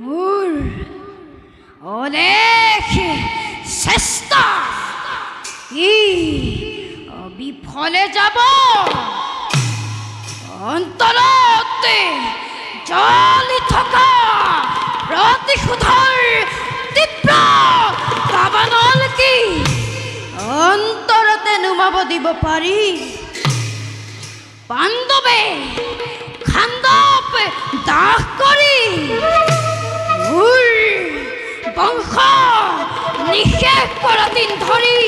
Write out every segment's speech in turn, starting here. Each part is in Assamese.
মোৰ অনেক চেষ্টা বিফলে যাব অন্তৰতে জ্বলি থকা প্ৰতিশোধৰ তীব্ৰ দাবানল কি অন্তৰতে নুমাব দিব পাৰি পাণ্ডৱে খাণ্ডৱ দাহ কৰি মোৰ বংশ নিশেষ কৰা দিন ধৰি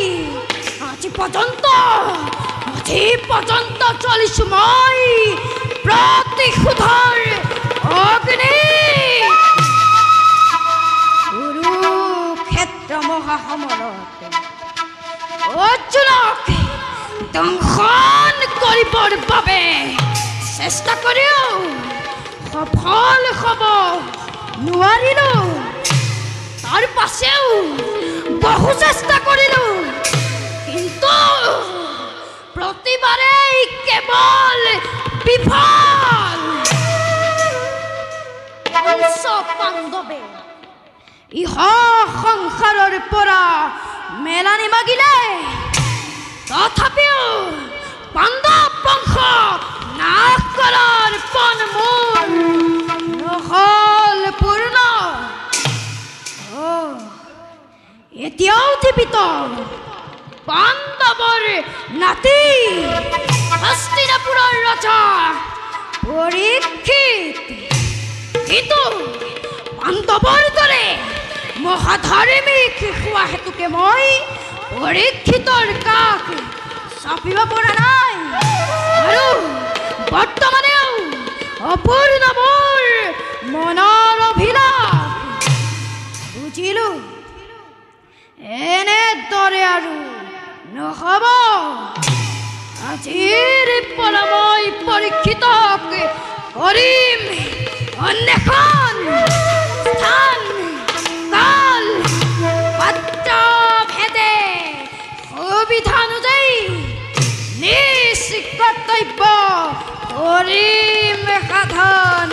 আজি পৰ্যন্ত চলিছো মই প্ৰতিশোধৰ অগ্নি কুৰুক্ষেত্ৰ মহাসমৰত অৰ্জুনক দংশন কৰিবৰ বাবে চেষ্টা কৰিও সফল হ'ব নোৱাৰিলোঁ তাৰ পাছেও বহু চেষ্টা কৰিলোঁ কিন্তু প্ৰতিবাৰেই কেৱল বিফল পাণ্ডৱে ইহ সংসাৰৰ পৰা মেলা নিমাগিলে তথাপিও পাণ্ডৱ বংশ নাশ কৰাৰ পণ মোৰ নহ'ল পূৰ্ণ এতিয়াও জীৱিত পাণ্ডৱৰ নাতি হস্তিনাপুৰৰ ৰজা পৰীক্ষিত কিন্তু পাণ্ডৱৰ দৰে মহাধাৰ্মিক হোৱা হেতুকে মই পৰীক্ষিতৰ কাষ চাপিব পৰা নাই আৰু বৰ্তমানেও অপূৰ্ণ মোৰ মনৰ অভিলাষ বুজিলোঁ এনেদৰে আৰু নহ'ব আজিৰ পৰা মই পৰীক্ষিতক কৰিম অন্বেষণ স্থান কাল পাত্ৰ ভেদে সুবিধা অনুযায়ী নিজ কৰ্তব্য কৰিম সাধন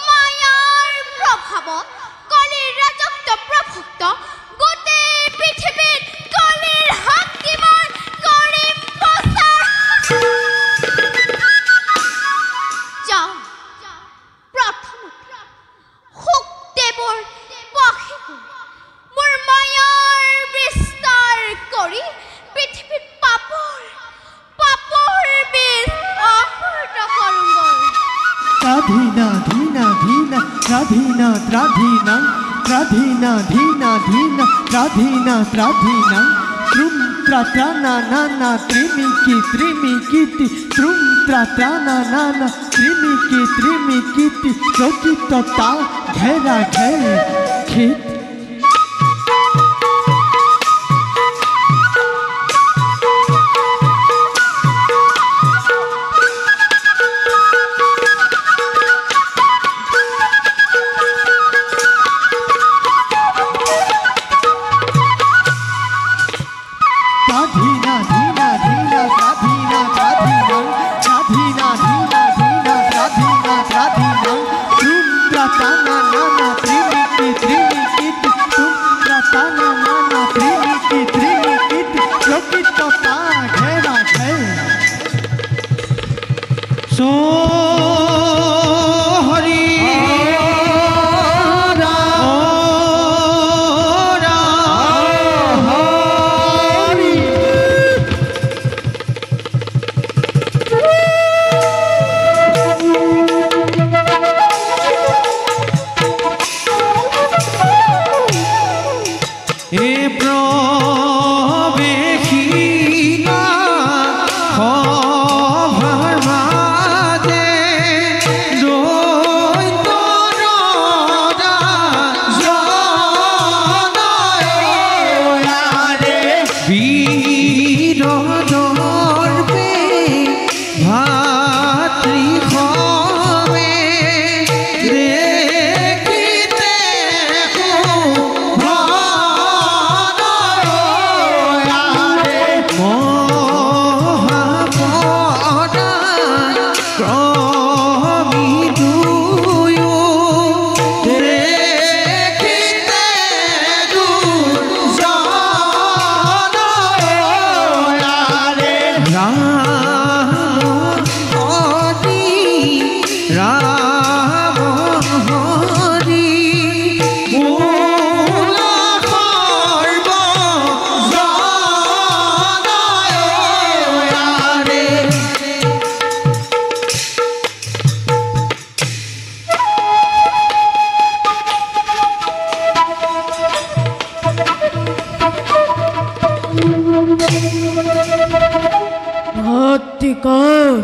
মায়াৰ প্ৰভাৱত কলিৰ ৰাজত্ব প্ৰভুক্ত গোটেই পৃথিৱীত কলিৰ শক্তিমান কৰি যাওঁ প্ৰথমতে শুকদেৱৰ পাখি মোৰ মায়াৰ বিস্তাৰ কৰি পৃথিৱীত পাপৰ বীজ অহৃত কৰোঁ ত্ৰাধীনা ধীনা ধীনা ত্ৰাধীনা ত্ৰাধীনা ত্ৰাধীনা ধীনা ধীনা ত্ৰাধীনা ত্ৰাধীনা ত্ৰুম ত্ৰাত্ৰানা নানা ত্ৰিমিকি ত্ৰিমিকিতি ত্ৰুম ত্ৰাত্ৰানা নানা ত্ৰিমিকি ত্ৰিমিকিতি চকিততা ঘেৰা ঘেৰ খিত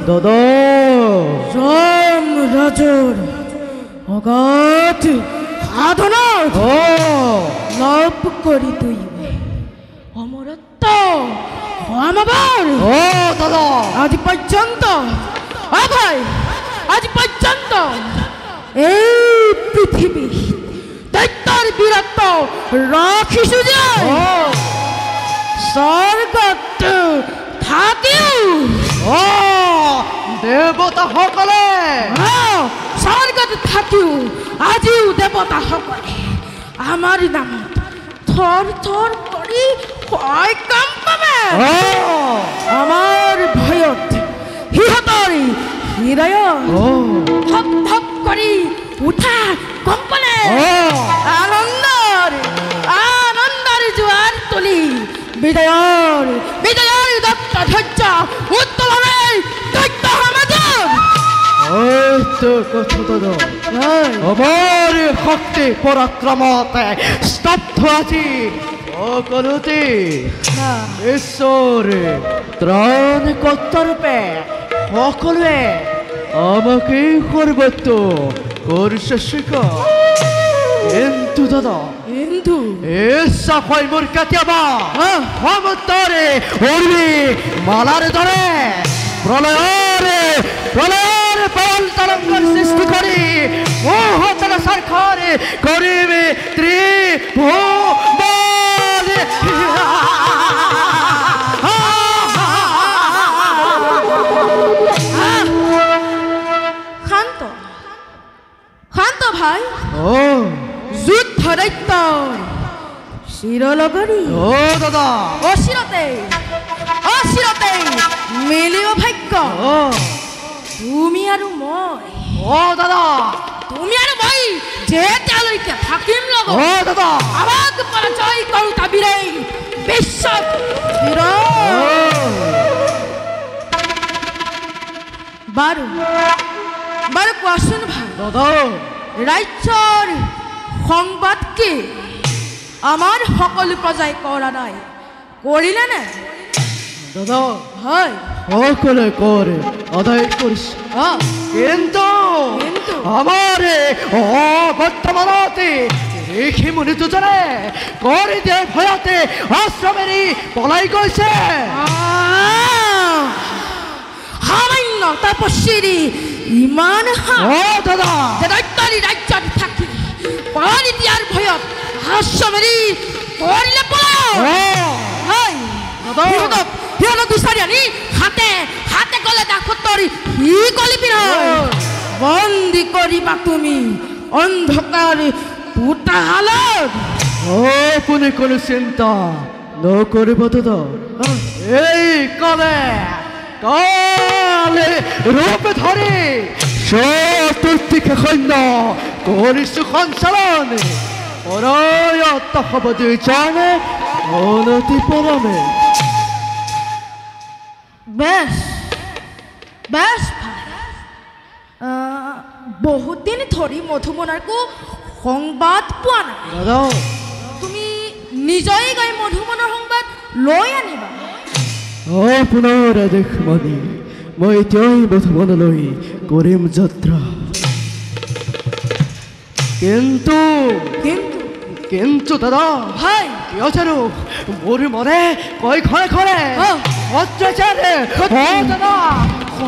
দাদা ৰাম ৰাজৰ অগাধ সাধনা লাভ কৰি তুইবে অমৰত্ব আমাৰ দাদা আজ পৰ্যন্ত ভাই আজ পৰ্যন্ত এই পৃথিবী দৈত্যৰ বীৰত্ব ৰাখিছো যে স্বৰ্গত থাকিও দেবতা সকলে স্বৰ্গত থাকিও আজিও দেবতা সকলে আমাৰ নামত থৰ থৰ কৰি কয় কাম পাবে আমাৰ ভয়ত সিহঁতৰ হৃদয় ধপ ধপ কৰি উঠা কম্পনে আনন্দৰ জোৱাৰ তুলি বিজয়ৰ দত্ত ধৈৰ্য উত্তোলনে দৈত্য সমাজৰ আমার শক্তি পরাক্রমতে স্তব্ধ আছি সকলতে ঈশ্বর ত্রাণ কর্তারূপে সকলে আমাকে সর্বত্র করছে স্বীকার কিন্তু দাদা কিন্তু ইচ্ছা হয় মোর কেতিয়াবা সমুদ্রে উর্বি মালার ধরে প্রলয়রে পাল তরঙ্গর সৃষ্টি করি মোহতল সরকারে করিবে ত্রিভুবন ভাই ও যুদ্ধ দৈত্য চিৰলগৰী ও দাদা অচিৰতে মিলিব ভাগ্য ও তুমি আৰু মই ও দাদা তুমি আৰু মই যেতিয়ালৈকে থাকিম লগত ও দাদা আমাক পৰাজয় কৰোঁতা বীৰে বিশ্বত বাৰু বাৰু কোৱাচোন ভাই দাদা ৰাজ্যৰ সংবাদ কি আমাৰ সকলো প্ৰজাই কৰা নাই কৰিলে নে দাদা হয় সকলে করে আদায় করিস কিন্তু কিন্তু? আমার বর্তমানতে রেখে মনে দুজনে করে দিয়ে ভয়াতে আশ্রমেরই পলাই গৈছে সামান্য তপস্বী ইমান ও দাদা দৈত্যাৰী ৰাজ্যত থাকি প্ৰাণ দিয়াৰ ভয়ত হাস্য মেলি কৰিলে পলায়ন হয় দাদা সিহঁতক বিচাৰি আনি হাতে হাতে গলে দাখতৰি সি কলি পিন্ধাই বন্দী কৰিবা তুমি অন্ধকাৰ পুতাহালত ও কোনে কোনো চিন্তা নকৰিব দাদা এই কলে কালে রূপে ধরে চতুর্দিক সৈন্য করিছু সঞ্চালন পরায়ত্ত হব দুইজনে অনতি পরমে বেশ বেশ ভাই বহুত দিন ধৰি মধুমনাৰকো সংবাদ পোৱা নাই দাদা তুমি নিজেই গৈ মধুমনৰ সংবাদ লৈ আনিবা পুনৰ দেখ মনি মই এতিয়াই মধুবনলৈ কৰিম যাত্ৰা কিন্তু কিন্তু কিন্তু দাদা ভাই কিয় জানো মোৰ মনে কয় ঘৰে ঘৰে অত্যাচাৰে দাদা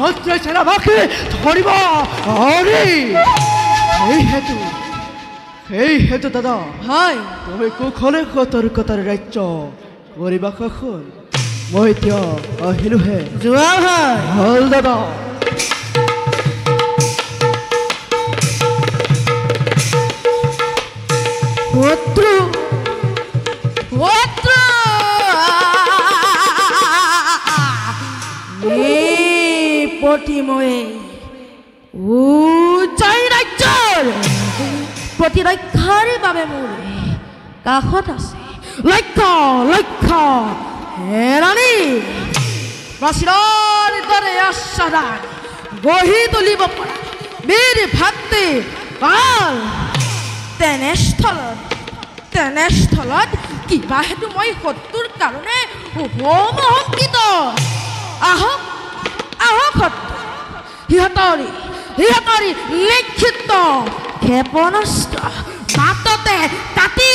অত্যাচাৰ আমাকে ধৰিব সেই হেতু দাদা হয় তুমি কুশলে সতৰ্কতাৰ ৰাজ্য কৰিবা শাসন মই এতিয়া আহিলোহে যোৱা ভাই হল দাদা শত্ৰু শত্ৰু প্ৰতিময়ে উজাই ৰাজ্যৰ প্ৰতিৰক্ষাৰ বাবে মোৰ কাষত আছে লক্ষ্য লক্ষ্য হেৰাণী প্ৰাচীৰৰ দৰে আশ্বাদান গঢ়ি তুলিব পৰা বীৰ ভাতৃ কাল তেনেস্থলত কিবা হেতু মই শত্ৰুৰ কাৰণে শংকিত আহক আহক শত্ৰু সিহঁতৰি নিক্ষিপ্ত ক্ষেপণাস্ত্ৰ বাটতে কাটি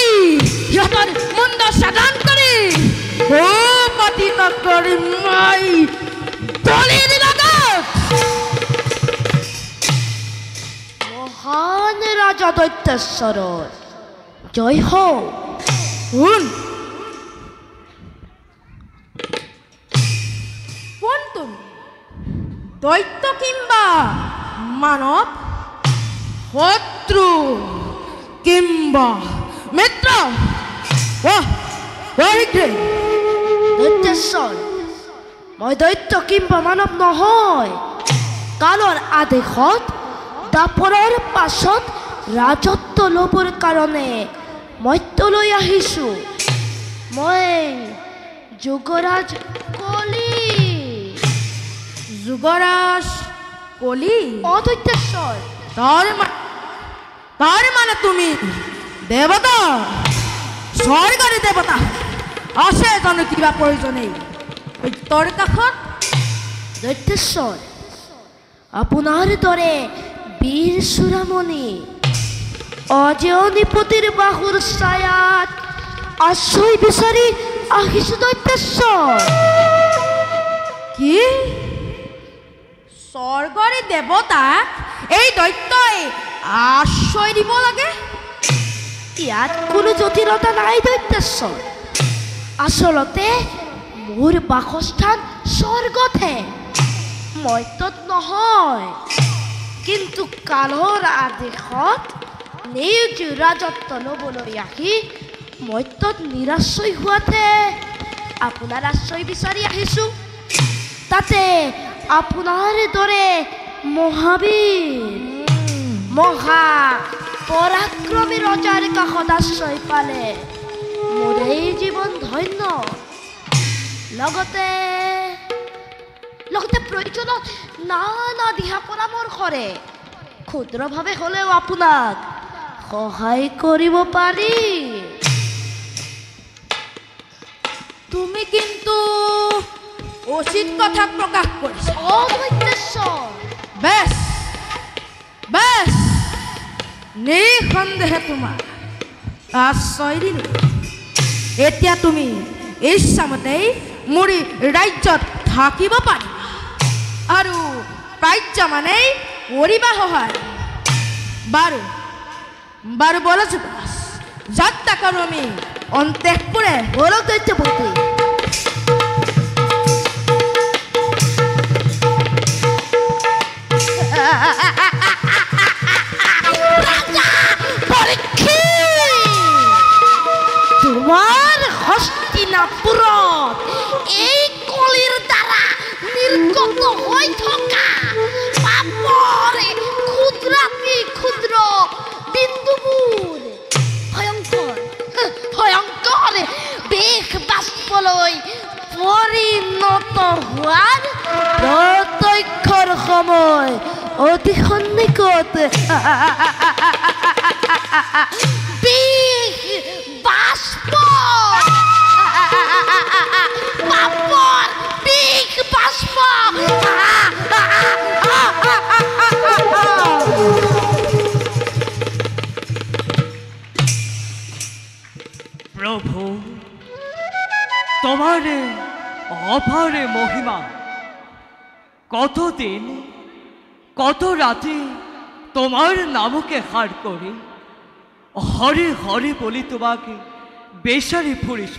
সিহঁতৰ মুণ্ড ছেদন কৰি পতিত কৰি মই দলিৰ লগত মহান ৰাজা দৈত্যেশ্বৰৰ জয় হওক কোন তুমি দৈত্য কিংবা মানৱ শত্ৰু কিংবা মিত্ৰ দৈত্যেশ্বৰ মই দৈত্য কিংবা মানৱ নহয় কালৰ আদেশত দাপৰৰ পাছত ৰাজত্ব ল'বৰ কাৰণে মৰ্ত্যলৈ আহিছোঁ মই যুগৰাজ কলি যুগৰাজ কলি দৈত্যেশ্বৰ তাৰ মানে তুমি দেৱতা স্বৰ্গৰে দেৱতা আছে জানো কিবা প্ৰয়োজনেই তোৰ কাষত দৈত্যেশ্বৰ আপোনাৰ দৰে বীৰ চূড়ামণি অজনীপতিৰ বাহুৰ ছায়াত আশ্ৰয় বিচাৰি আহিছো দৈত্যেশ্বৰ কি স্বৰ্গৰে দেৱতাক এই দৈত্যই আশ্ৰয় দিব লাগে ইয়াত কোনো জটিলতা নাই দৈত্যেশ্বৰ আচলতে মোৰ বাসস্থান স্বৰ্গতহে মৰ্ত্যত নহয় কিন্তু কালৰ আদেশত নিজ ৰাজত্ব ল'বলৈ আহি মৰ্ত্যত নিৰাশ্ৰয় হোৱাতে আপোনাৰ আশ্ৰয় বিচাৰি আহিছোঁ। তাতে আপোনাৰ দৰে মহাবীৰ মহা পৰাক্ৰমী ৰজাৰ কাষত আশ্ৰয় পালে মোৰ এই জীৱন ধন্য। লগতে প্ৰয়োজনত নানা দিহা পৰামৰ্শৰে ক্ষুদ্ৰভাৱে হ'লেও আপোনাক সহায় কৰিব পাৰি। তুমি কিন্তু উচিত কথা প্ৰকাশ কৰিছা। অমৃতেশ্বৰ বেছ বেছ, নিঃসন্দেহে তোমাৰ আশ্ৰয় দিলো। এতিয়া তুমি ইচ্ছামতেই মোৰ ৰাজ্যত থাকিব পাৰিবা আৰু প্ৰাজ্য মানেই কৰিবা সহায়। বাৰু বাৰু বলো যুবৰাজ, যাত্ৰা কৰোঁ আমি অন্তঃপুৰে। বলো দৈত্যপতি। তোমাৰ হস্তিনাপুৰত এই কলিৰ দ্বাৰা নিৰ্গত হৈ থকা পাপৰ ক্ষুদ্ৰাতি ক্ষুদ্ৰ বিন্দুবোৰ ভয়ংকৰ বিষ বাষ্পলৈ পৰিণত হোৱাৰ প্ৰত্যক্ষৰ সময় অতি সন্নিকট। বিষ বাষ্প পাপৰ বিষ বাষ্প। প্রভু, তোমার অপার মহিমা কতদিন কত রাতে তোমার নামকে হার করে হরে হরে বলি তোমাকে বেসারে ফুরিস।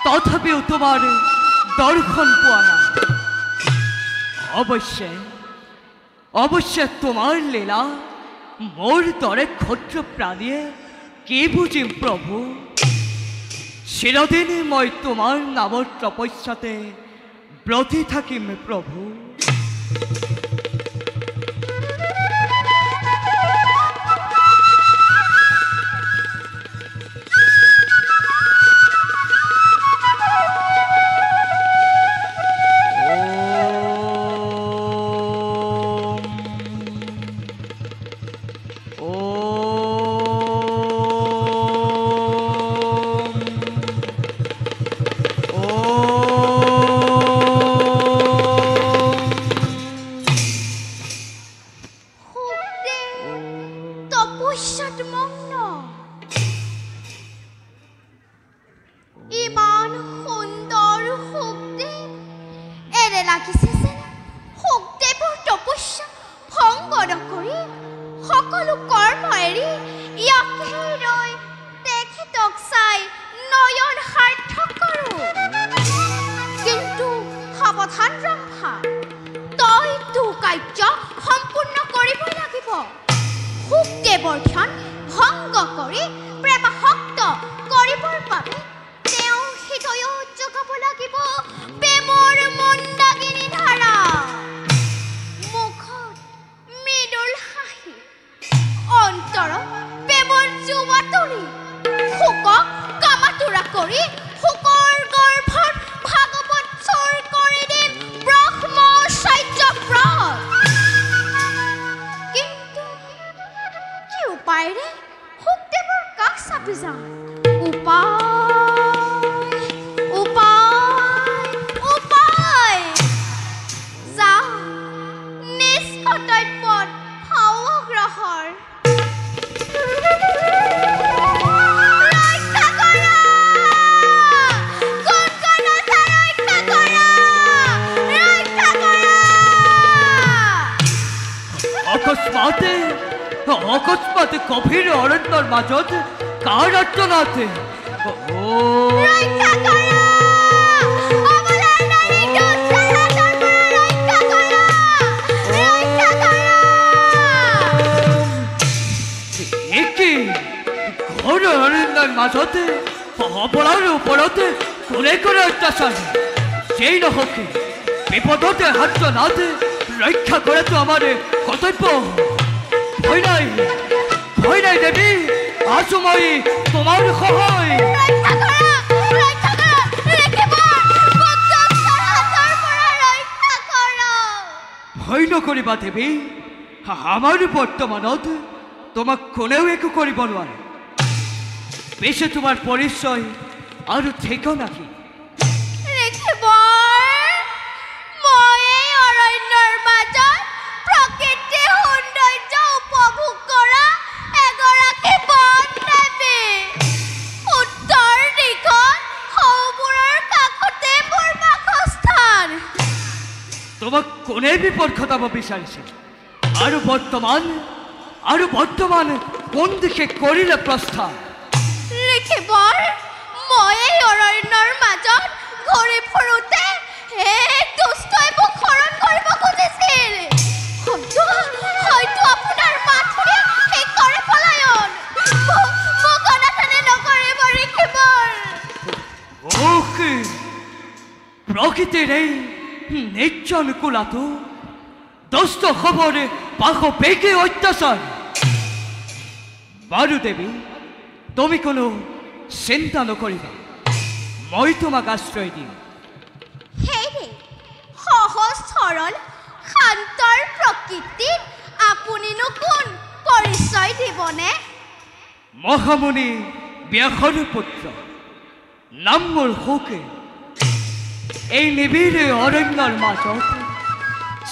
তথাপিও তোমার দর্শন পোৱা না। অৱশ্যে তোমাৰ লীলা মোৰ দৰে ক্ষুদ্ৰ প্ৰাণীয়ে কি বুজিম প্ৰভু। চিৰদিনে মই তোমাৰ নামৰ তপস্যাতে ব্ৰতী থাকিম প্ৰভু। অকস্মাতে গভীৰ অৰণ্যৰ মাজত কাৰ আৰ্তনা আছে। মাজতে অপৰাৰ ওপৰতে কোনে কৰে অত্যাচাৰ যেই নহওক বিপদতে হাত নাতে ৰক্ষা কৰাটো আমাৰ কৰ্তব্য ভয় নাই দেৱী আছো মই তোমাৰ সহায় ভয় নকৰিবা দেৱী আমাৰ বৰ্তমানত তোমাক কোনেও একো কৰিব নোৱাৰে পিছে তোমাৰ পৰিচয় আৰু ঠিকনা কি তোমাক কোনে বিপদ ঘটাব বিচাৰিছে আৰু বৰ্তমান কোন দিশে কৰিলে প্ৰস্থান ৰেখিবৰ মই এই অৰণ্যৰ মাজত ঘূৰি ফুৰোতে এক দুষ্টই মোক হৰণ কৰিব খুজিছিল হয়তো আপোনাৰ মাত শুনি শেষ কৰে পলায়ন মোক অনাথনে নকৰিব ৰেখিবৰ প্ৰকৃতিৰ এই নিৰ্জন কোলাটো দুষ্ট খবৰে পাশ বেগে অত্যাচাৰ বাৰু দেৱী তুমি কোনো চিন্তা নকৰিবা মই তোমাক আশ্ৰয় দিম হেৰি সহজ সৰল শান্তৰ প্ৰকৃতিত আপুনিনো কোন পৰিচয় দিবনে মহামুনি ব্যাসৰ পুত্ৰ নাম মোৰ শোকে এই নিবিড় অৰণ্যৰ মাজত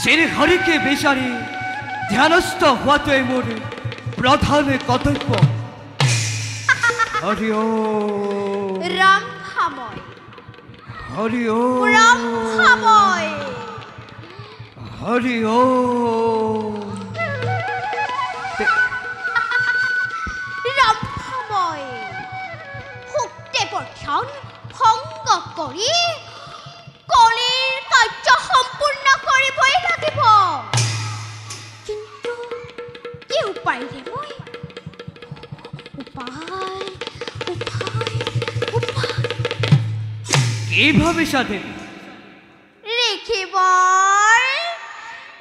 শ্ৰীহৰিকে বিচাৰি ধ্যানস্থ হোৱাটোৱে মোৰ প্ৰধান কৰ্তব্য হৰি ৰাম খাময় হৰি ৰাম খাময় হৰি ৰাম খাময় শুক্তেৱৰ ধ্যান ভংগ কৰি কলিৰ কাৰ্য সম্পূৰ্ণ কৰিবই লাগিব কিন্তু কি উপায় ৰে মই কি ভাবিছা দেৱী ৰেখিবৰ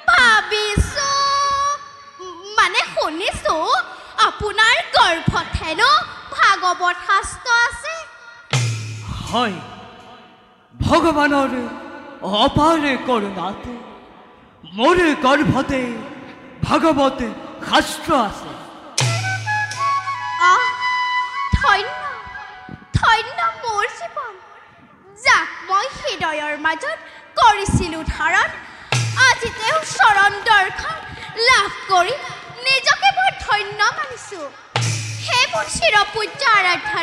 ভাবিছো মানে শুনিছো আপোনাৰ গৰ্ভত হেনো ভাগৱত শাস্ত্ৰ আছে হয় ভগৱানৰ অপাৰ কৰোণাত মোৰ গৰ্ভতে ভাগৱত শাস্ত্ৰ আছে ধন্য মোৰ জীৱন যাক মই হৃদয়ৰ মাজত কৰিছিলোঁ ধাৰণ আজি তেওঁ চৰণ দৰ্শন লাভ কৰি নিজকে মই ধন্য মানিছোঁ হে মোৰ চিৰপূজ্য আৰাধ্যা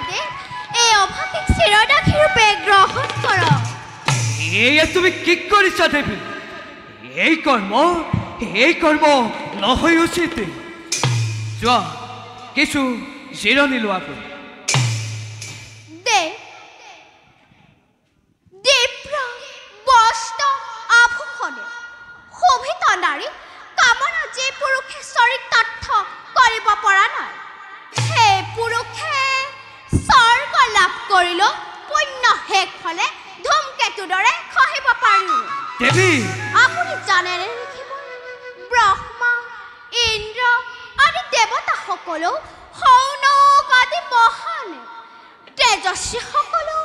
এই অভাগীক চিৰদাসী ৰূপে গ্ৰহণ কৰক এয়া তুমি কি কৰিছা দেৱী এই কৰ্ম নহয় উচিত যোৱা কিছু জিৰণি লোৱাকৈ শোভিত নাৰী কামনা যে পুৰুষে চৰিতাৰ্থ কৰিব পৰা নাই সেই পুৰুষে স্বৰ্গ লাভ কৰিলেও পুণ্য শেষ হলে ধূমকেতু দৰে খহিব পাৰিব দেৱী আপুনি জানেনে ব্ৰহ্মা ইন্দ্ৰ আদি দেৱতাসকলেও সৌনক আদি মহান তেজস্বীসকলেও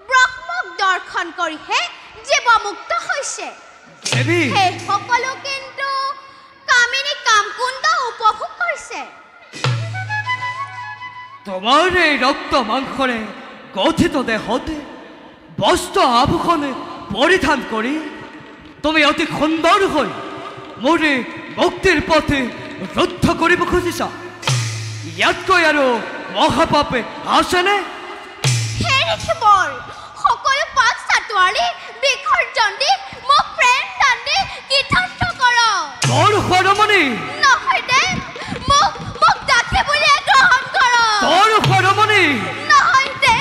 ব্ৰহ্মক দৰ্শন কৰিহে জীৱমুক্ত হৈছে দেৱী সেই সকলো কিন্তু কামিনী কামকুণ্ড উপভোগ কৰিছে তোমাৰ এই ৰক্ত মাংসৰে গঠিত দেহতে বস্ত্ৰ আভূষণ পৰিধান কৰি তুমি অতি সুন্দৰ হৈ মোৰ মুক্তিৰ পথে ৰুদ্ধ কৰিব খুজিছা ইয়াতকৈ আৰু মহাপাপে আছেনে সকলো পাক চাটোৱাৰী বিসৰ্জন দি মোক প্ৰেম দান দি কৃতাৰ্থ কৰক তোৰ সৰমণি নহয় দে মোক দাসী বুলি গ্ৰহণ কৰক তোৰ সৰমণি নহয় দে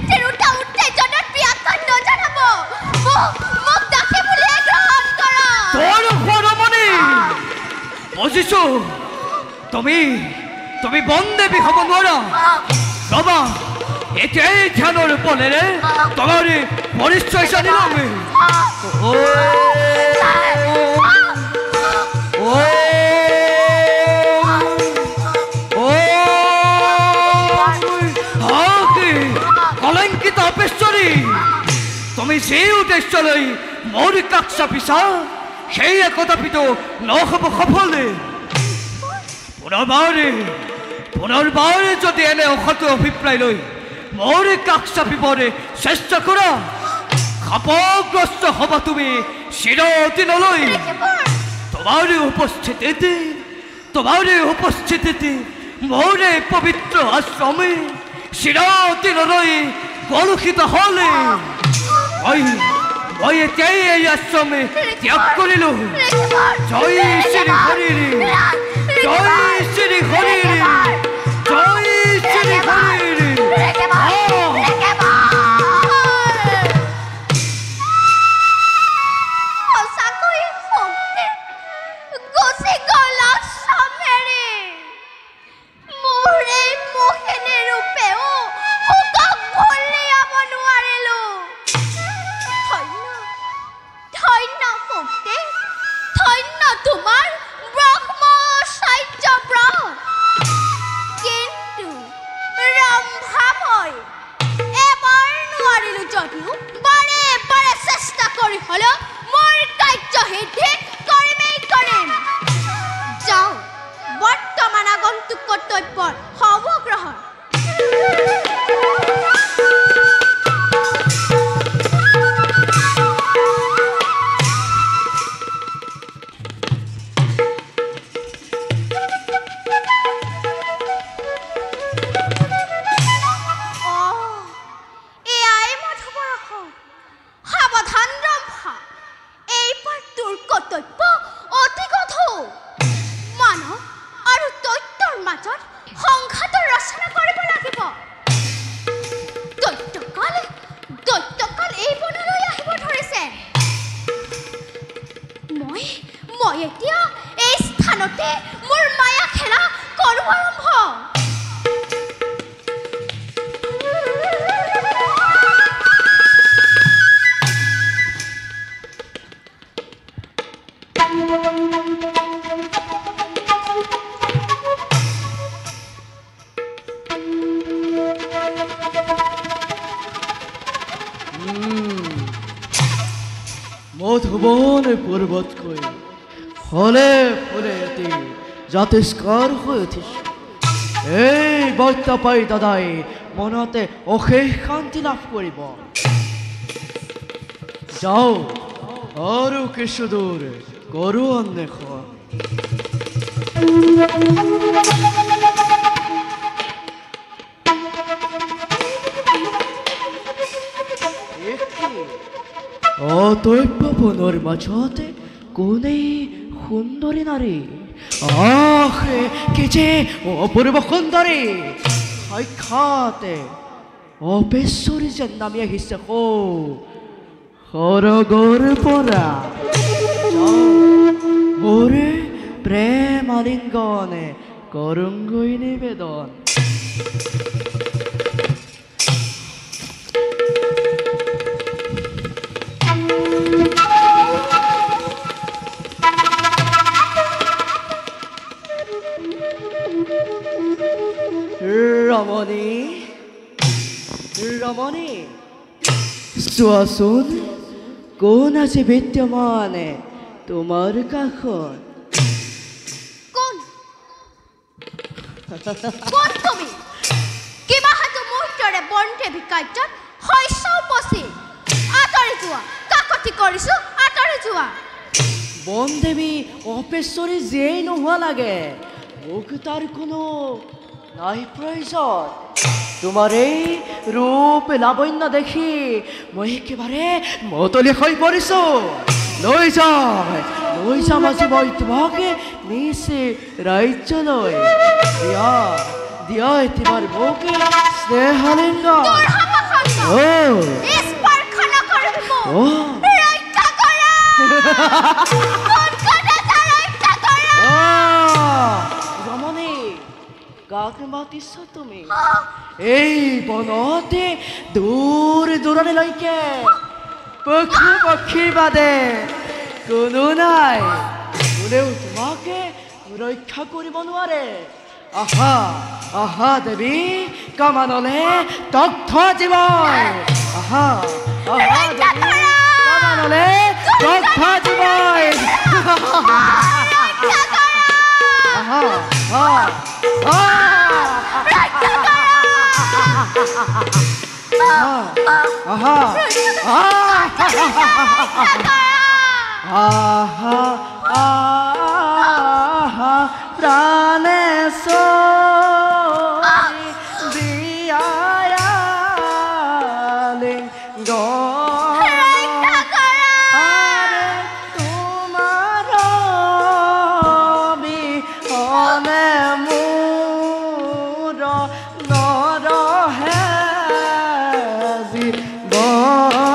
তিৰুতা উত্তেজনাত বিয়াখন নজনাব মোক দাসী বুলি গ্ৰহণ কৰক তোৰ সৰমণি বুজিছো তুমি বন দেৱী হ'ব নোৱাৰা ৰবা এতেই ধ্যানৰ বলেৰে তোমাৰ পৰিচয় জানিলাম কলংকিত অপেশ্বৰী তুমি যে উদ্দেশ্য লৈ মোৰ কাষ চাপিছা সেই একতাপিত নহ'ব সফলে পুনৰবাৰে যদি এনে অসৎ অভিপ্ৰায় লৈ মোৰ কাষ চাপিবলৈ চেষ্টা কৰা খাপগ্ৰস্ত হ'বা তুমি চিৰদিনলৈ তোমাৰ উপস্থিতিতে মোৰ পবিত্ৰ আশ্ৰমে চিৰদিনলৈ কলুষিত হ'লে মই এতিয়াই এই আশ্ৰমে ত্যাগ কৰিলো জয় শ্ৰী হৰি জয় শ্ৰী হৰি জয় শ্ৰী হৰি মধুবন পৰ্বতকৈ ফলে ফলে এটি জাতিষ্কাৰ হৈ উঠিছে এই বাৰ্তা পাই দাদাই মনতে অশেষ শান্তি লাভ কৰিব যাও আৰু কিছু দূৰ কৰো অন্বেষণ অতৈব্য বনৰ মাজতে কোনেই সুন্দৰী নাৰী কি যে অপূৰ্ব সুন্দৰী সাক্ষাতে অপেশ্বৰী যেন নামি আহিছে সৰগৰ পৰা মোৰ প্ৰেম আলিংগনে কৰোঁগৈ নিবেদন ৰমণী চোৱাচোন কোন আছে বিদ্যমানে তোমাৰ কাষত তুমি কিমাহাটো মুহূৰ্তৰে বন্তে ভিকাৰ্যত শস্য উপস্থিত আঁতৰি যোৱা কাকতি কৰিছো আঁতৰি যোৱা বনদেৱী অপেশ্বৰী যেই নোহোৱা লাগে মোক তাৰ কোনো নাই প্ৰয়োজন তোমাৰ এই ৰূপ লাৱণ্য দেখি মই একেবাৰে মতলি হৈ পৰিছো লৈ যাম আজি মই তোমাকে নিচে ৰাজ্যলৈ দিয়া তোমাৰ মোক স্নেহালিংগ কাক মাতিছ তুমি এই বনতে দূৰ দূৰণিলৈকে পশু পক্ষী বাদে কোনো নাই কোনেও তোমাকে ৰক্ষা কৰিব নোৱাৰে আহা আহা দেৱী কামানলে দগ্ধ জীৱন আহা আহা দেৱী কামানলে দগ্ধ জীৱন আহা আহা আহা আহা প্রাণেশ্বরী বিয়ায়ালিং আরে তোমার বিহনে মোর নরহে জীবন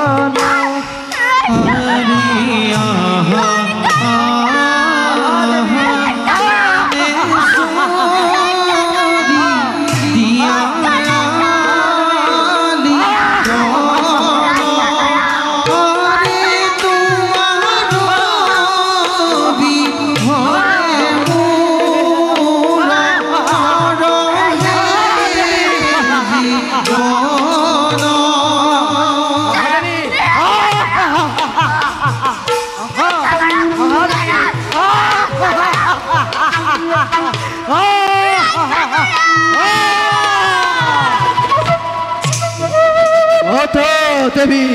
দেবী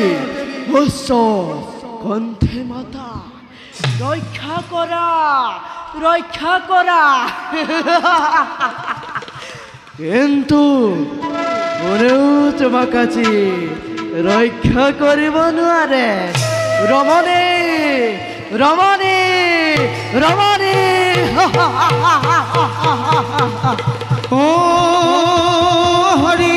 উচ্চ কণ্ঠে মাতা রক্ষা করা কিন্তু মনেও তোমার কাছে রক্ষা করিব নোৱাৰে ৰমণী ৰমণী ৰমণী ও হৰি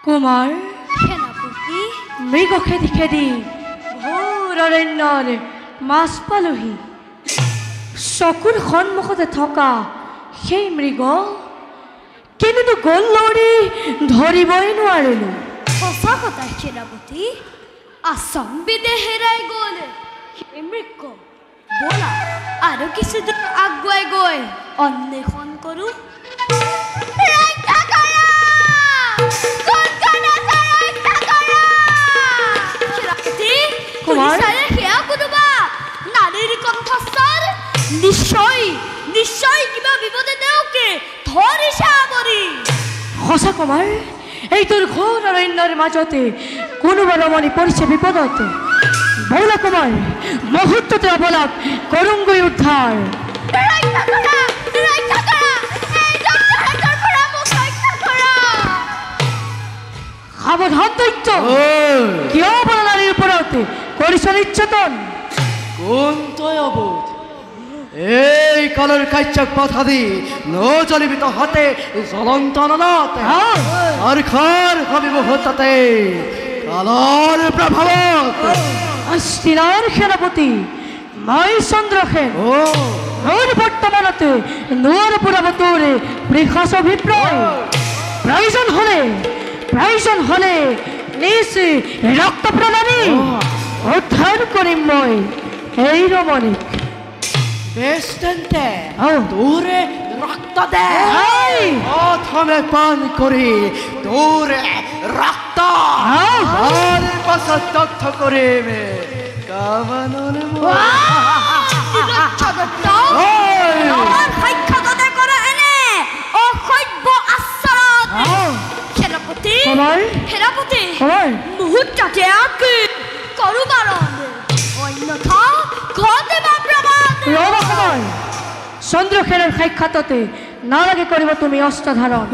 কুমাৰ সেনাপতি মৃগ খেদি খেদি ঘোৰ অৰণ্যৰ মাছ পালোহি চকুৰ সন্মুখতে থকা সেই মৃগ কেনেনো গ'ল লৰি ধৰিবই নোৱাৰিলো সঁচা কথা সেনাপতি আচম্বিতে হেৰাই গ'ল সেই মৃগ ব'লা আৰু কিছুদূৰ আগুৱাই গৈ অন্বেষণ কৰোঁ কুমাৰ সেয়া কোনোবা নাৰীৰ কণ্ঠস্বৰ নিশ্চয় নিশ্চয় কিবা বিপদে তেওঁকে ধৰিছে আৱৰি সঁচা কুমাৰ এইটোৰ ঘোৰ অৰণ্যৰ মাজতে কোনোবা ৰমণী পৰিছে বিপদত ব'লা কুমাৰ মুহূৰ্ততে অবলাক কৰোঁগৈ উদ্ধাৰ সাৱধান দৈত্য কিয় বলা নাৰীৰ ওপৰত কৰিছ নিৰ্যাতন কোন তই অবোধ এই কালের কাইচাক বাধা দি নজলিবিত হাতে জ্বলন্ত নলতে আর খার হবে মুহূর্ততে কালর প্রভাবত হস্তিনার সেনাপতি মই চন্দ্রসেন ও ওর বর্তমানতে নোয়ার পুরাবতরে বৃক্ষাস অভিপ্রায় প্রয়োজন হলে নিজ রক্ত প্রদানী উদ্ধার করিম মই এই রমণিক বেষ্টে ও দূরে রক্ত দে এই! প্রথমে পান করি দূরে রক্ত আর পাশা তথ্য করে কামানোর কমার কমার রবা কমার চন্দ্রসেনের সাক্ষাততে নালাগে করিব তুমি অস্ত্র ধারণ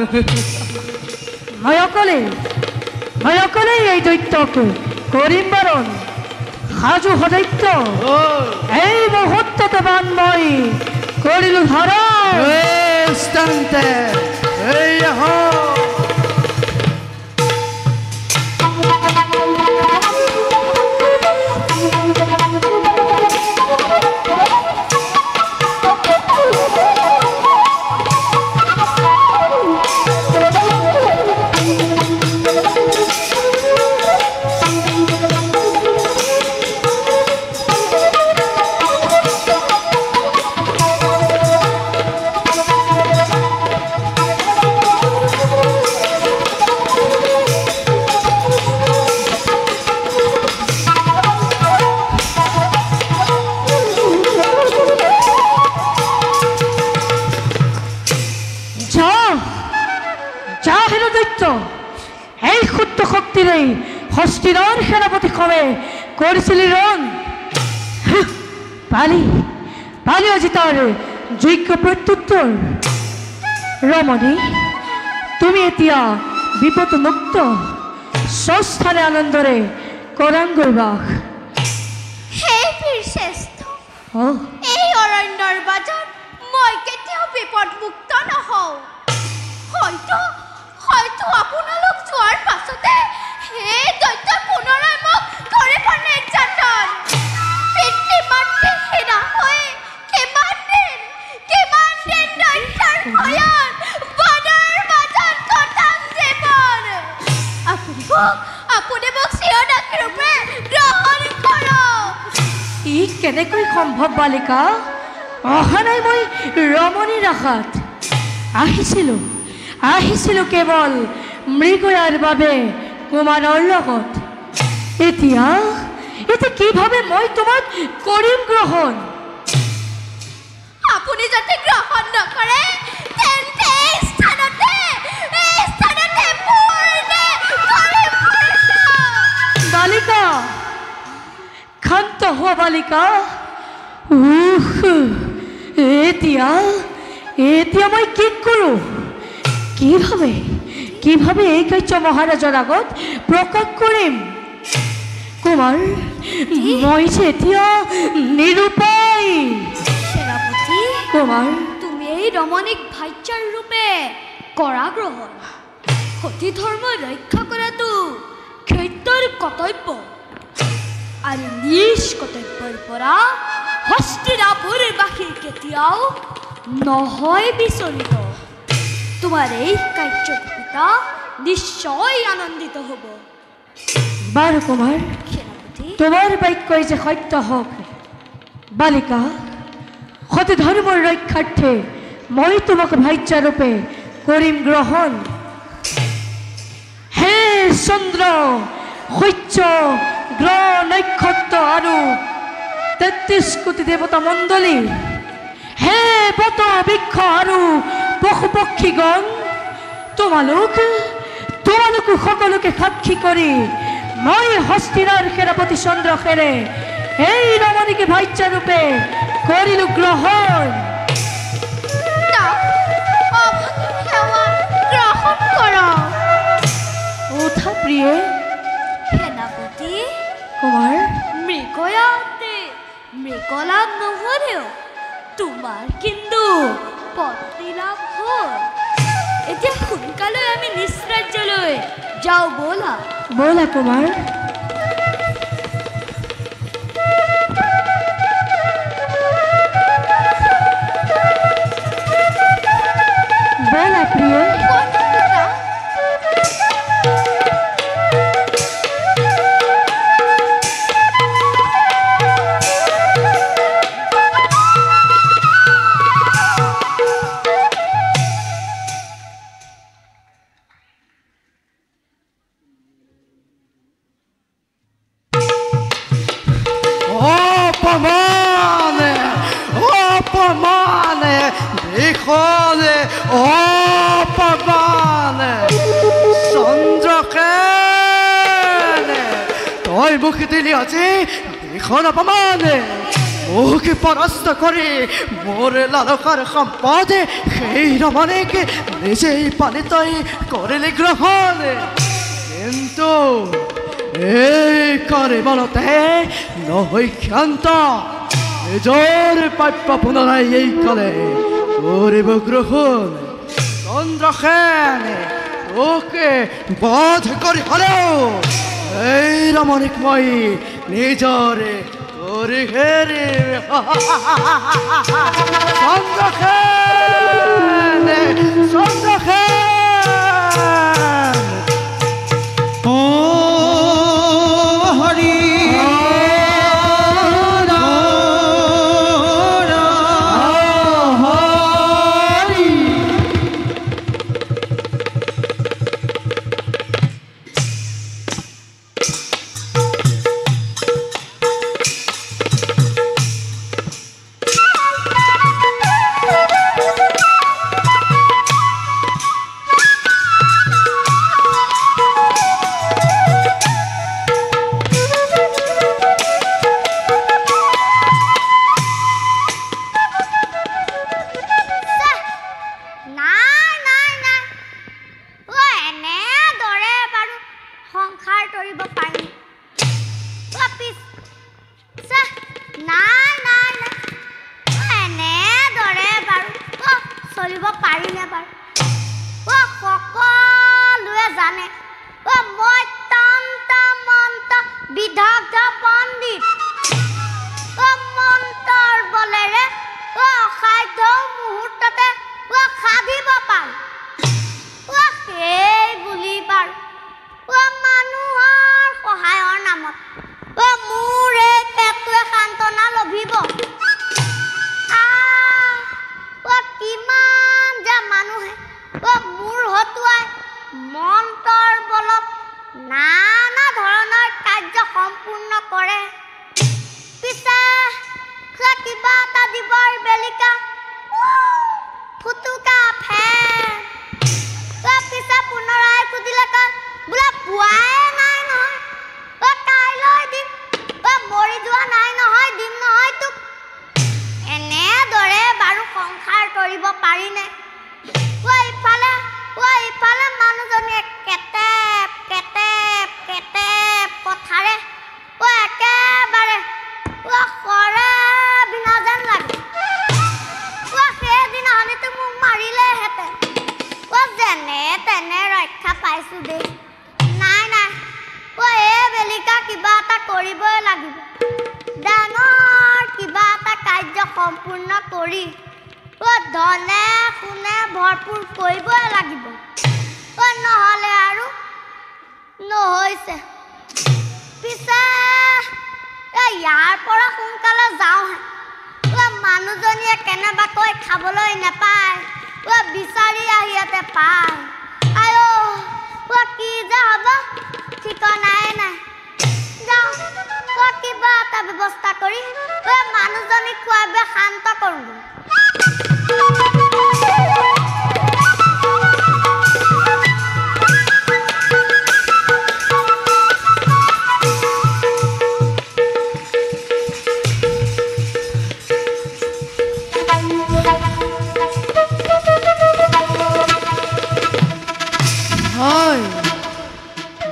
মই অকলেই এই দৈত্যকে করিম বারণ সাজু সদৈত্য এই মুহূর্ততে বান মই কৰিলো ধাৰণ বেষ্টে এই এই ক্ষুদ্ৰ শক্তিৰেই হস্তিনাৰ সেনাপতি কমে কৰিছিলি ৰণ পালি আজি তাৰ যোগ্য প্ৰত্যুত্তৰ ৰমণী তুমি এতিয়া বিপদমুক্ত স্বস্থানে আনন্দৰে কৰাংগৈ বাস হে বীৰ শ্ৰেষ্ঠ এই অৰণ্যৰ মাজত মই কেতিয়াও বিপদমুক্ত নহওঁ হয়তো আপোনালোক যোৱাৰ পাছতে সেই দৈত্য পুনৰাই মোক কৰিব নিৰ্যাতন পিতৃ মাতৃ হীনা হৈ কিমান দিন দৈত্যৰ ভয়ত বনৰ মাজত কটাম জীৱন আপুনি মোক চিৰদাসী ৰূপে গ্ৰহণ কৰক ই কেনেকৈ সম্ভৱ বালিকা অহা নাই মই ৰমণীৰ আশাত আহিছিলোঁ কেৱল মৃগয়াৰ বাবে কুমাৰৰ লগত এতিয়া কিভাৱে মই তোমাক কৰিম গ্ৰহণ আপুনি যদি গ্ৰহণ নকৰে তেন্তে এই স্থানতে বালিকা ক্ষান্ত হোৱা বালিকা এতিয়া মই কি কৰোঁ কিভাৱে এই কাৰ্য মহাৰাজৰ আগত প্ৰকাশ কৰিম কুমাৰ মই যে এতিয়া নিৰুপায় সেনাপতি কুমাৰ তুমি এই ৰমণীক ভাইচাৰ ৰূপে কৰা গ্ৰহণ সতী ধৰ্ম ৰক্ষা কৰাটো ক্ষত্ৰৰ কৰ্তব্য আৰু নিজ কৰ্তব্যৰ পৰা হস্তিনাপুৰবাসী কেতিয়াও নহয় বিচলিত তোমাৰ এই কাৰ্যত পিতা নিশ্চয় আনন্দিত হ'ব বাৰু কুমাৰ সেনাপতি তোমাৰ বাক্যই যে সত্য হওক বালিকা সতী ধৰ্মৰ ৰক্ষাৰ্থে মই তোমাক ভাইচাৰূপে কৰিম গ্ৰহণ হে চন্দ্ৰ সূৰ্য গ্ৰহ নক্ষত্ৰ আৰু ৩৩ কোটি দেৱতা মণ্ডলী হে বত বৃক্ষ আৰু পশু পক্ষীগণ তোমালোক সকলোকে সাক্ষী কৰি মই হস্তিনাৰ সেনাপতি চন্দ্ৰসেনে এই ৰমণীকে ভাইচাৰূপে কৰিলো গ্ৰহণ গ্ৰহণ কৰক উঠা প্ৰিয়ে সেনাপতি কুমাৰ মৃগয়াতে মৃগলাভ নহ'লেও তোমাৰ কিন্তু পত্নী লাভ হ'ল এতিয়া সোনকালে আমি নিজ ৰাজ্যলৈ যাওঁ ব'লা ব'লা কুমাৰ ব'লা প্ৰিয় অপমানে অপমানে দেশলে অপমানে চন্দ্ৰকেনে তই মোক দিলি আজি দেশৰ অপমানে মোক পৰাস্ত কৰি মোৰ লালসাৰ সম্পদে সেই ৰমণীকে নিজেই পানী তই কৰিলি গ্ৰহণ কিন্তু এই কৰিবলতে নহয় ক্ষান্ত নিজৰ প্ৰাপ্য পুনৰাই এই কালে কৰিব গ্ৰহণ চন্দ্ৰসেনে তোকে বধ কৰি হ'লেও এই ৰমণীক মই নিজৰে কৰি হেৰিম চন্দ্ৰসেনে চন্দ্ৰসেন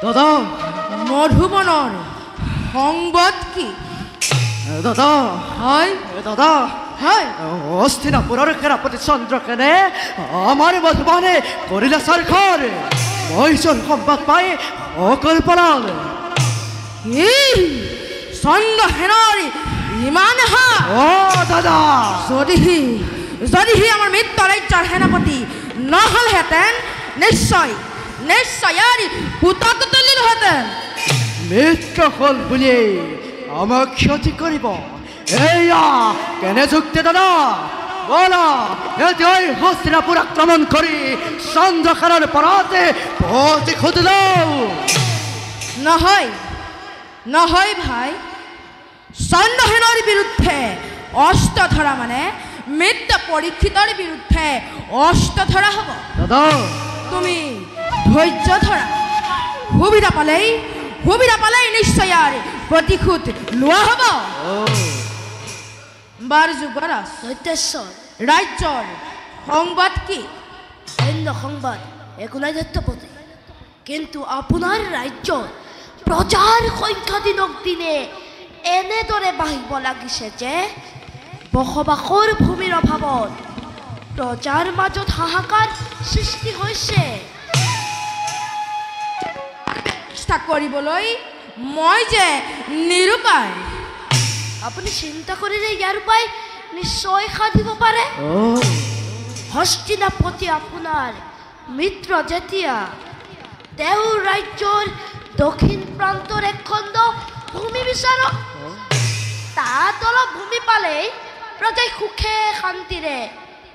দাদা মধুবনৰ সংবাদ কি দাদা হয় দাদা হয় হস্তিনাপুৰৰ সেনাপতি চন্দ্ৰকেনে আমাৰ মধুবানে কৰিলে চাৰখাৰ মই সংবাদ পাই অকল পলালে চন্দ্ৰ সেনাৰ ইমান হা দাদা যদি সি আমাৰ মিত্ৰ ৰাজ্যৰ সেনাপতি নহলহেঁতেন নিশ্চয় ইয়াৰ পুতক তুলিলোহেঁতেন মিত্ৰ হ'ল বুলি আমাক ক্ষতি কৰিব এয়া কেনে যুক্তি দাদা বলা এতিয়াই হস্তিনাপুৰ আক্ৰমণ কৰি চন্দ্ৰখানৰ পৰাতে প্ৰতিশোধ লওঁ নহয় ভাই চন্দ্ৰসেনৰ বিৰুদ্ধে অস্ত্ৰ ধৰা মানে মিত্ৰ পৰীক্ষিতৰ বিৰুদ্ধে অস্ত্ৰ ধৰা হ'ব দাদা তুমি ধৈৰ্য ধৰা সুবিধা পালেই নিশ্চয় ইয়াৰ প্ৰতিশোধ লোৱা হ'ব বাৰ যুৱৰাজ দৈত্যেশ্বৰ ৰাজ্যৰ সংবাদ কি অন্য সংবাদ একো নাই দৈত্যপতি কিন্তু আপোনাৰ ৰাজ্যৰ প্ৰজাৰ সংখ্যা দিনক দিনে এনেদৰে বাঢ়িব লাগিছে যে বসবাসৰ ভূমিৰ অভাৱত প্ৰজাৰ মাজত হাহাকাৰ সৃষ্টি হৈছে চেষ্টা কৰিবলৈ মই যে নিৰুপায় আপুনি চিন্তা কৰিলে ইয়াৰ উপায় নিশ্চয় সাধিব পাৰে হস্তিনাপতি আপোনাৰ মিত্ৰ যেতিয়া তেওঁৰ ৰাজ্যৰ দক্ষিণ প্ৰান্তৰ এক খণ্ড ভূমি বিচাৰক তাত অলপ ভূমি পালেই প্ৰজাই সুখে শান্তিৰে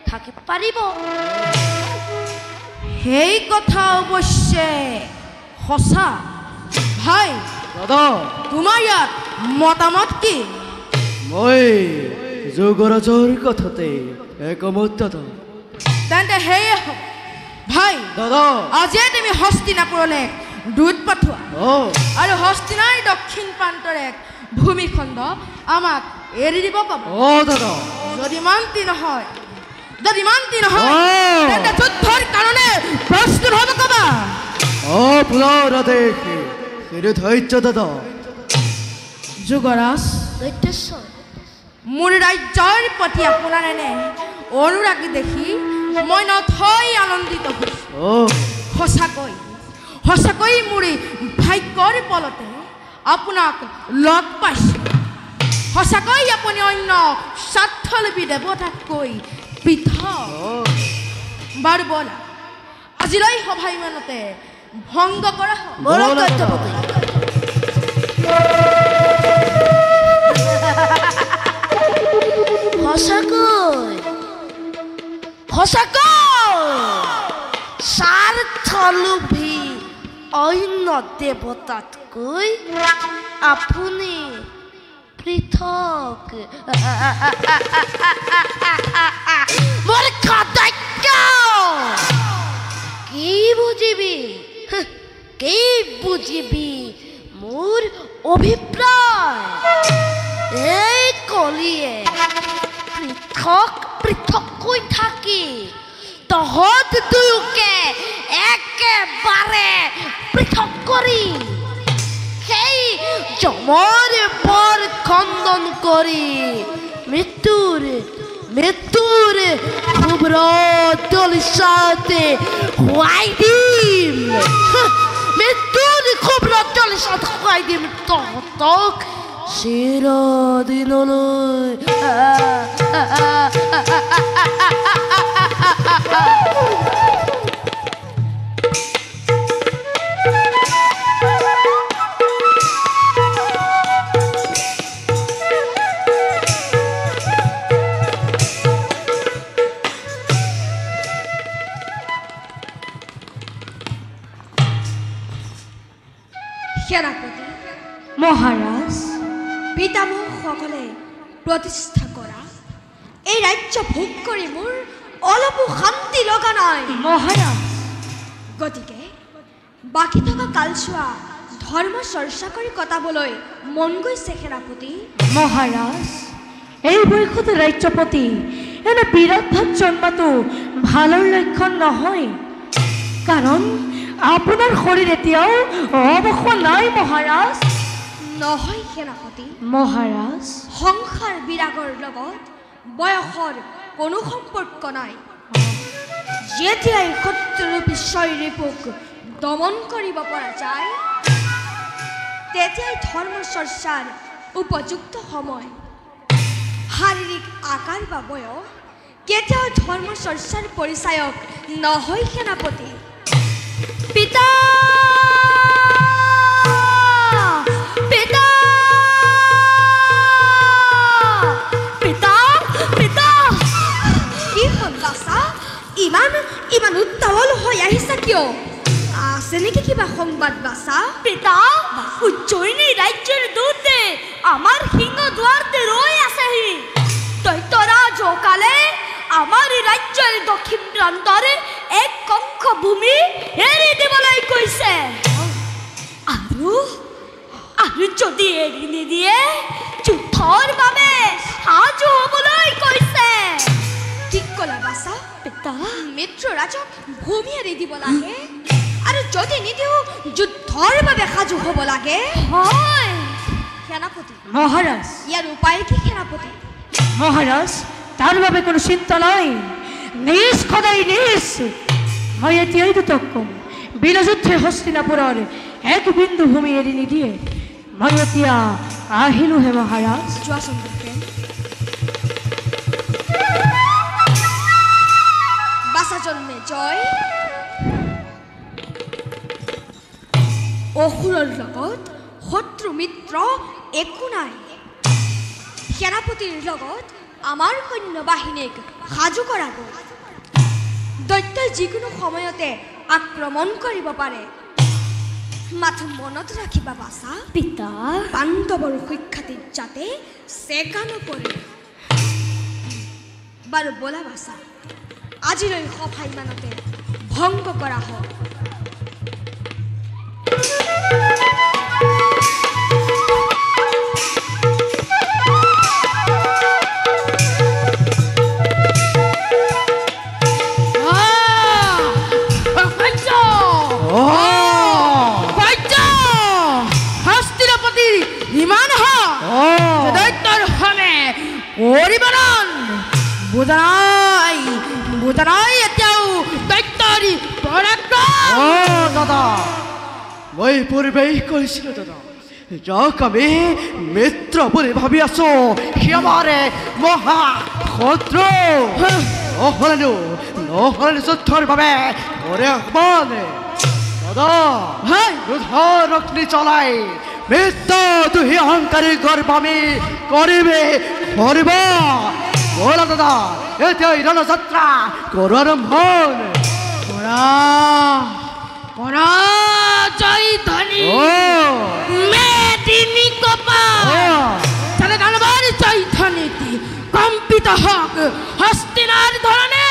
থাকিব পাৰিব সেই কথা অৱশ্যে সঁচা ভাই দাদা তোমাৰ ইয়াত মতামত কি মই যুৱৰাজৰ কথাতে একমত দাদা তেন্তে সেয়ে হ'ব ভাই দাদা আজিয়ে তুমি হস্তিনাপুৰলৈ দূত পঠোৱা অঁ আৰু হস্তিনাৰ দক্ষিণ প্ৰান্তৰ এক ভূমিখণ্ড আমাক এৰি দিব ক'ব দাদা যদি মান্তি নহয় তেন্তে যুদ্ধৰ কাৰণে প্ৰস্তুত হ'ব ক'বা পুনৰ আদেশ ধৈৰ্য দাদা যুৱৰাজ দৈত্যেশ্বৰ মোৰ ৰাজ্যৰ প্ৰতি আপোনাৰ এনে অনুৰাগী দেখি মই নথৈ আনন্দিত হৈছোঁ সঁচাকৈ মোৰ ভাগ্যৰ বলতে আপোনাক লগ পাইছোঁ সঁচাকৈ আপুনি অন্য স্বাৰ্থলোভী দেৱতাতকৈ পৃথক বাৰু ব'লা আজিলৈ সভা ইমানতে ভংগ কৰা বলক দৈত্যপতি সঁচাকৈ স্বাৰ্থলোভী অন্য দেৱতাতকৈ আপুনি পৃথক মূৰ্খ দৈত্য কি বুজিবি মোৰ অভিপ্ৰায় এই কলিয়ে পৃথককৈ থাকি তহঁত দুয়োকে একেবাৰে পৃথক কৰি সেই যমৰ বৰ খণ্ডন কৰি মৃত্যুৰ শুভ্ৰ দলিচাতে শুৱাই দিম মৃত্যুৰ শুভ্ৰ দলিচাত শুৱাই দিম তহঁতক চিৰদিনলৈ সেনাপতি মহাৰাজ পিতামহসকলে প্ৰতিষ্ঠা কৰা এই ৰাজ্য ভোগ কৰি মোৰ অলপো শান্তি লগা নাই মহাৰাজ গতিকে বাকী থকা কালচোৱা ধৰ্ম চৰ্চা কৰি কটাবলৈ মন গৈছে সেনাপতি মহাৰাজ এই বয়সত ৰাজ্যপতি এনে বিৰাট ভাৱ জন্মাটো ভালৰ লক্ষণ নহয় কাৰণ আপোনাৰ শৰীৰ এতিয়াও অৱসৰ নাই নহয় সেনাপতি মহাৰাজ সংসাৰ বিৰাগৰ লগত বয়সৰ কোনো সম্পৰ্ক নাই যেতিয়াই শত্ৰুৰূপী শৰীৰূপক দমন কৰিব পৰা যায় তেতিয়াই ধৰ্ম চৰ্চাৰ উপযুক্ত সময় শাৰীৰিক আকাৰ বা বয়স কেতিয়াও ধৰ্ম চৰ্চাৰ পৰিচায়ক নহয় সেনাপতি পিতা পিতা পিতা পিতা কি হ'ল বাছা ইমান ইমান উত্তাৱল হৈ আহিছা কিয় আছে নেকি কিবা সংবাদ বাছা পিতা উজ্জয়িনী ৰাজ্যৰ দূতে আমাৰ সিংহ দুৱাৰতে ৰৈ আছেহি দৈত্যৰাজ অকালে আমাৰ ৰাজ্যৰ দক্ষিণ প্ৰান্তৰে এক কংশ ভূমি এৰি দিবলৈ কৈছে আৰু আৰু যদি এৰি নিদিয়ে যুদ্ধৰ বাবে সাজু হ'বলৈ কৈছে ঠিক ক'লা বাছা পিতা মিত্ৰৰাজক ভূমি এৰি দিব লাগে আৰু যদি নিদিও যুদ্ধৰ বাবে সাজু হ'ব লাগে হয় সেনাপতি মহাৰাজ ইয়াৰ উপায় কি সেনাপতি মহারাজ তার বাবে কোনো চিন্তা নাই নিজ খোদাই নিজ মই এতিয়াই দুটকম বিনাযুদ্ধে হস্তিনাপুৰৰ এক বিন্দু ভূমি এৰি নিদিয়ে মই এতিয়া আহিলোহে মহাৰাজ যোৱাচোন দেখেন বাছা জন্মে জয় অসুৰৰ লগত শত্ৰু মিত্ৰ একো নাই সেনাপতিৰ লগত আমাৰ সৈন্য বাহিনীক সাজু কৰাব দৈত্যই যিকোনো সময়তে আক্ৰমণ কৰিব পাৰে মাথো মনত ৰাখিবা বাছা পিতা পাণ্ডৱৰ সুখ্যাতিত যাতে চেকা নপৰে বাৰু বলা বাছা আজিলৈ সভা ইমানতে ভংগ কৰা হওক বুজানাই এতিয়াও দৈত্যৰি পৰাক্ৰম দাদা মই পূৰ্বেই কৈছিলোঁ দাদা যাক আমি মিত্ৰ বুলি ভাবি আছো সি আমাৰ মহা শত্ৰু নহ'লে যুদ্ধৰ বাবে কৰে আহ্বান দাদা যুদ্ধৰ অগ্নি চলাই মিত্ৰ দুহি অহংকাৰী গৰ্বামি কৰিবে কৰিব বলা দাদা এতিয়া ৰণযাত্ৰা কৰোঁ আৰম্ভণ জয় ধনী মেদিনী কপাল তাহলে গানবার জয় ধনীতি কম্পিত হক হস্তিনার ধরনে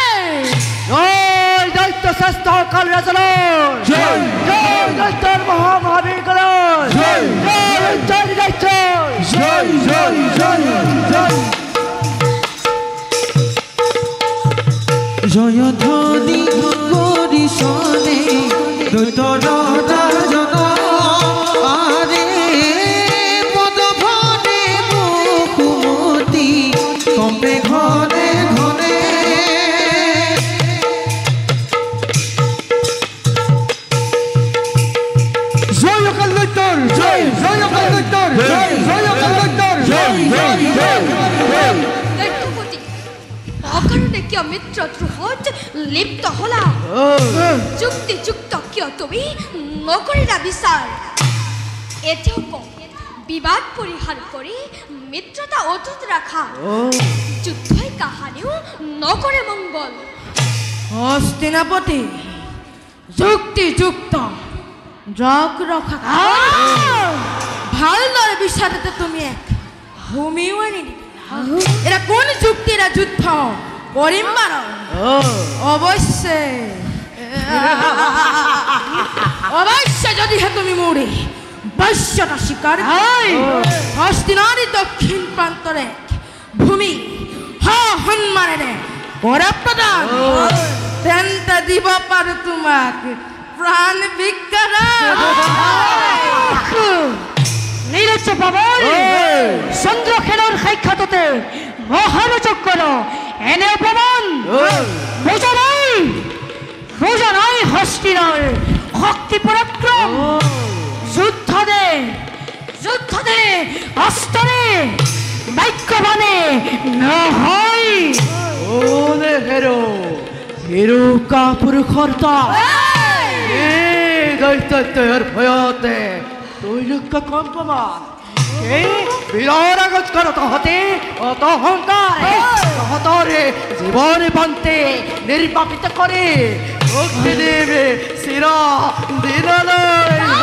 জয় দৈত্য শ্রেষ্ঠ কাল রাজলন জয় জয় দৈত্যর মহামহাবীর গলন জয় জয় জয় দৈত্য জয় জয় জয় জয় জয় ধ্বনি কৰিছনে দৈত্যৰ ৰাজন আৰে পদভনে মুখুমতি কম্পে ঘনে ঘনে জয় অকাল দৈত্যৰ জয় জয় অকাল দৈত্যৰ জয় জয় অকাল দৈত্যৰ জয় জয় জয় দৈত্যপতি অকাৰণে কিয় মিত্ৰদ্ৰোহত লিপ্ত হলা যুক্তিযুক্ত কিয় তুমি নকৰিলা বিচাৰ এতিয়াও কওঁ বিবাদ পৰিহাৰ কৰি মিত্ৰতা অটুট ৰাখা যুদ্ধই কাহানিও নকৰে মংগল হস্তিনাপতি যুক্তিযুক্ত জগ ৰখা ভালদৰে বিচাৰতে তুমি এক ভূমিও আনি দিলা এরা কোন যুক্তিরা যুদ্ধ করিম বারণ অবশ্যই অবশ্যই যদি হে তুমি মুড়ি বৈশ্যটা শিকার হস্তিনারী দক্ষিণ প্রান্তরে ভূমি হন্মানে পরা প্রদান তেনটা দিব পারো তোমাকে প্রাণ বিজ্ঞান নিরচ্ছ পাবল চন্দ্র খেলোর সাক্ষাততে মহারচক্র এনে অপমান বোঝা নাই হস্তিনার শক্তি পরাক্রম যুদ্ধ দে অস্ত্রে বাক্যবাণে নহয় ওনে হেৰো কাপুৰুষৰ্তা এই দৈত্যৰ ভয়তে তৈলক্য কম প্ৰমাণ এই বীৰৰ আগত কৰ তহঁতে অত অহংকাৰ তহঁতৰে জীৱন বন্তে নিৰ্বাপিত কৰে ভক্তি দেৱে চিৰ দিনলৈ